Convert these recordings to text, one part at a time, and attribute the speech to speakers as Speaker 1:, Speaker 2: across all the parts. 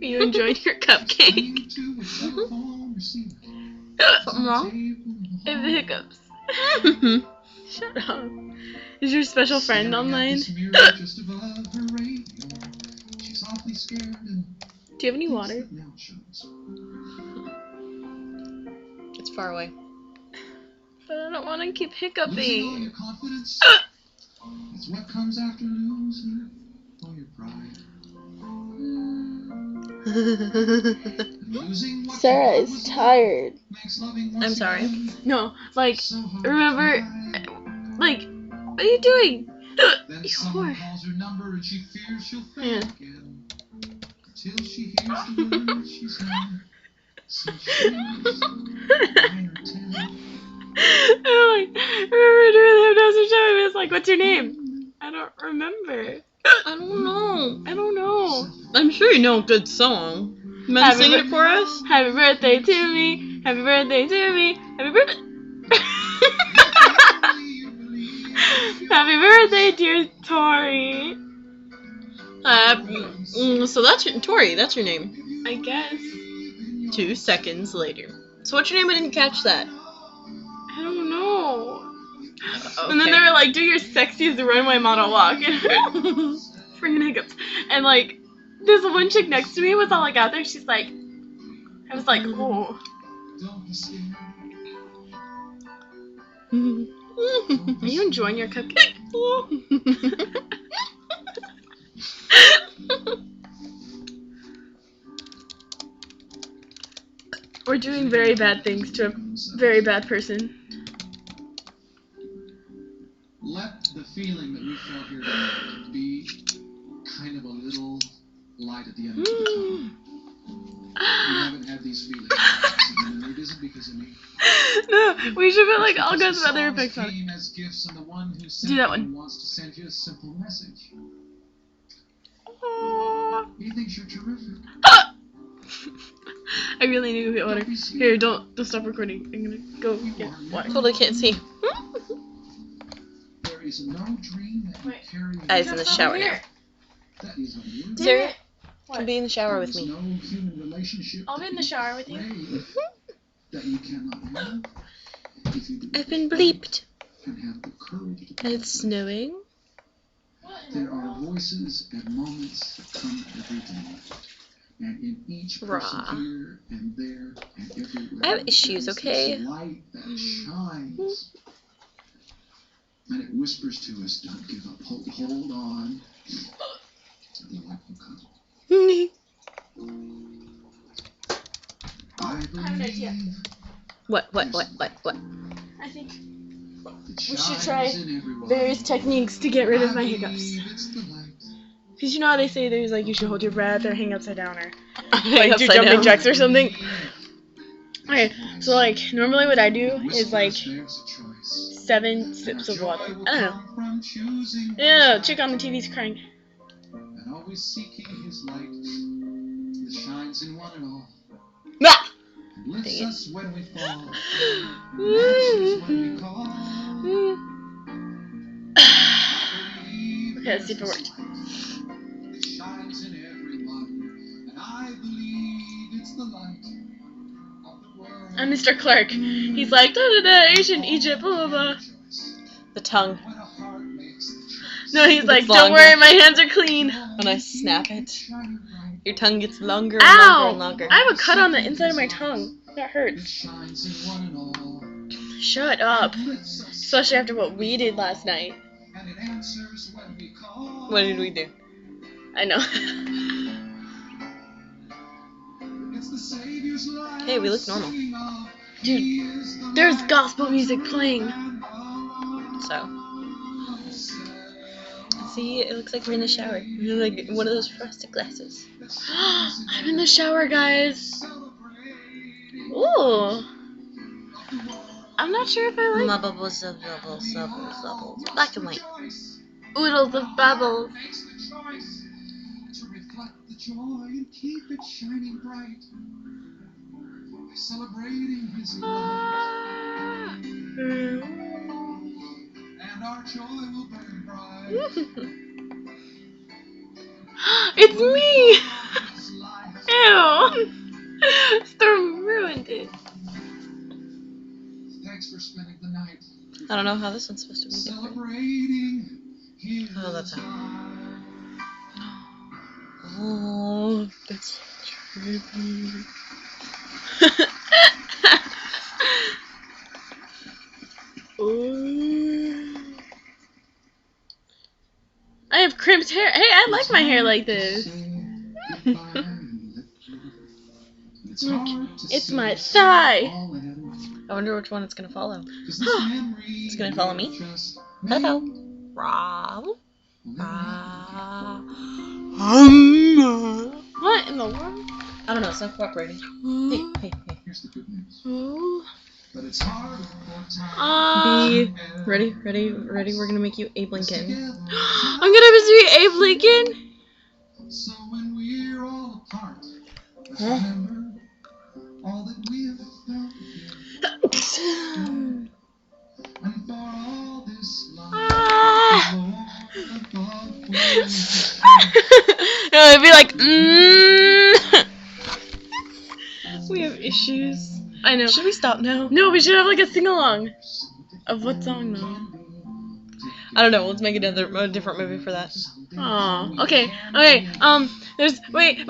Speaker 1: You enjoyed your cupcake?
Speaker 2: Something wrong?
Speaker 1: I have the hiccups. Shut up. Is your special friend online? Do you have any water?
Speaker 2: It's far away.
Speaker 1: But I don't want to keep hiccuping.
Speaker 3: It's what comes after losing all your pride.
Speaker 1: Sarah is tired.
Speaker 2: I'm sorry.
Speaker 1: No, like, remember, like, what are you doing?
Speaker 3: Then
Speaker 1: You
Speaker 3: someone
Speaker 1: whore.
Speaker 3: calls her number and she fears she'll fail
Speaker 1: Yeah.
Speaker 3: again. Until she hears the words she's heard since she was 9 or 10.
Speaker 1: I'm like, remember doing the hypnosis show? It was like, what's your name? I don't remember.
Speaker 2: I don't know.
Speaker 1: I don't know.
Speaker 2: I'm sure you know a good song. You mind
Speaker 1: Happy
Speaker 2: singing
Speaker 1: bir-
Speaker 2: it for us?
Speaker 1: Happy birthday to me. Happy birthday to me. Happy birthday. Happy birthday, dear Tori.
Speaker 2: So that's your, Tori, that's your name.
Speaker 1: I guess.
Speaker 2: 2 seconds later. So what's your name? I didn't catch that.
Speaker 1: I don't know.
Speaker 2: Okay.
Speaker 1: And then they were like, do your sexiest runway model walk. Freaking hiccups. And like, this one chick next to me was all like out there. She's like, I was like, oh. Are you enjoying your cupcake? We're doing very bad things to a very bad person.
Speaker 3: Let the feeling that we felt here tonight be kind of a little light at the end of the tunnel. We haven't had these feelings, and it isn't because of me.
Speaker 1: No, we should put like all kinds of other effects on it.
Speaker 3: Came as gifts, and the one who sent
Speaker 1: Do that
Speaker 3: them
Speaker 1: one.
Speaker 3: wants to send you a simple message.
Speaker 1: Aww.
Speaker 3: He thinks you're terrific.
Speaker 1: I really need to get water. Here, don't stop recording. I'm gonna go get water.
Speaker 2: Totally can't see.
Speaker 3: There is no dream that you
Speaker 1: Wait.
Speaker 3: carry.
Speaker 2: Eyes in the shower now.
Speaker 3: That is unusual.
Speaker 2: Sarah,
Speaker 1: What?
Speaker 2: come be in the shower with
Speaker 3: There's
Speaker 2: me.
Speaker 3: no human relationship
Speaker 1: I'll be in the shower with you.
Speaker 3: that you cannot have. If you do
Speaker 2: I've been bleeped.
Speaker 3: and have the courage to
Speaker 2: And it's snowing.
Speaker 3: There are voices and moments that come every day. And in each person
Speaker 2: Rah.
Speaker 3: here and there and everywhere,
Speaker 2: I have issues,
Speaker 3: there is
Speaker 2: okay?
Speaker 3: this light that shines. And it whispers to us, don't give up, hold on. The light will come. I
Speaker 1: have an idea.
Speaker 3: believe
Speaker 2: What?
Speaker 1: I think we should try various techniques to get rid of my hiccups. Because you know how they say there's like you should hold your breath or hang upside down or like do jumping jacks or something? Okay, so like normally what I do is like 7 sips of water. I don't know. Yeah, chick on the TV's crying.
Speaker 3: And always seeking his light that shines in one and all.
Speaker 2: Ah!
Speaker 3: And lifts
Speaker 2: Dang it.
Speaker 3: us when we fall. And answers when we call.
Speaker 1: Okay, let's see if it worked.
Speaker 3: It shines in everyone. And I believe it's the light of the world.
Speaker 1: I'm Mr. Clark. He's like, da da da, ancient Egypt, blah blah blah.
Speaker 2: The tongue.
Speaker 3: When a heart makes the choice.
Speaker 1: No, he's
Speaker 2: It's
Speaker 1: like, don't
Speaker 2: longer.
Speaker 1: worry, my hands are clean.
Speaker 2: When I snap it,
Speaker 3: Shining bright.
Speaker 2: your tongue gets longer and longer and
Speaker 1: Ow!
Speaker 2: longer.
Speaker 1: I have a cut on the inside of my tongue. That
Speaker 3: It
Speaker 1: hurts.
Speaker 3: shines in one and all.
Speaker 1: Shut up.
Speaker 3: Lifts us.
Speaker 1: Especially after what we did last night.
Speaker 3: And it answers when we call.
Speaker 2: What did we do?
Speaker 1: I know.
Speaker 3: It's the Savior's light.
Speaker 2: Hey, we look normal.
Speaker 3: Singing of,
Speaker 1: Dude,
Speaker 3: He is the
Speaker 1: there's
Speaker 3: light
Speaker 1: gospel music playing.
Speaker 3: and all.
Speaker 2: So, see, it looks like we're in the shower. We're like one of those frosted glasses.
Speaker 1: I'm in the shower, guys. Ooh. I'm not sure if I like
Speaker 2: Bubbles, black and white.
Speaker 1: oodles of bubbles.
Speaker 3: Makes the choice to reflect the joy and keep it shining bright. By celebrating his light. And our joy will burn bright.
Speaker 1: It's me!
Speaker 3: His light.
Speaker 1: Ew.
Speaker 2: I don't know how this one's supposed to be different.
Speaker 3: Celebrating his
Speaker 2: Oh, that's how.
Speaker 3: life.
Speaker 2: Oh, that's trippy.
Speaker 1: Ooh. I have crimped hair. Hey, I like my hair like this. Look, it's my thigh.
Speaker 2: I wonder which one it's gonna follow.
Speaker 3: It's
Speaker 2: gonna follow me? Hello. Row.
Speaker 1: What in the world?
Speaker 2: I don't know, it's not cooperating. Hey.
Speaker 3: Here's the good news.
Speaker 1: Ooh.
Speaker 3: But it's hard for
Speaker 2: B. Ready? We're gonna make you Abe Lincoln.
Speaker 1: I'm gonna be Abe Lincoln.
Speaker 3: So when we're all apart, let's
Speaker 2: Huh?
Speaker 3: remember all that we have felt together. And for all this life, Lord above will
Speaker 1: It'd be like, We have issues. I know.
Speaker 2: Should we stop now?
Speaker 1: No, we should have like a sing along. Of what song though?
Speaker 2: I don't know. Let's make a different movie for that.
Speaker 1: Oh, okay. There's wait.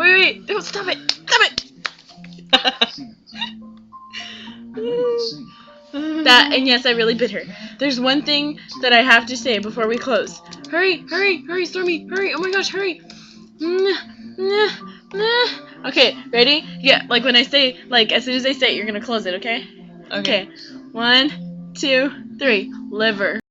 Speaker 1: Don't stop it. That, and yes, I really bit her. There's one thing that I have to say before we close. Hurry, Stormy, hurry! Oh my gosh, hurry! Okay, ready? Yeah, like when I say, like as soon as I say it, you're gonna close it, okay?
Speaker 2: Okay.
Speaker 1: 1, 2, 3. Liver.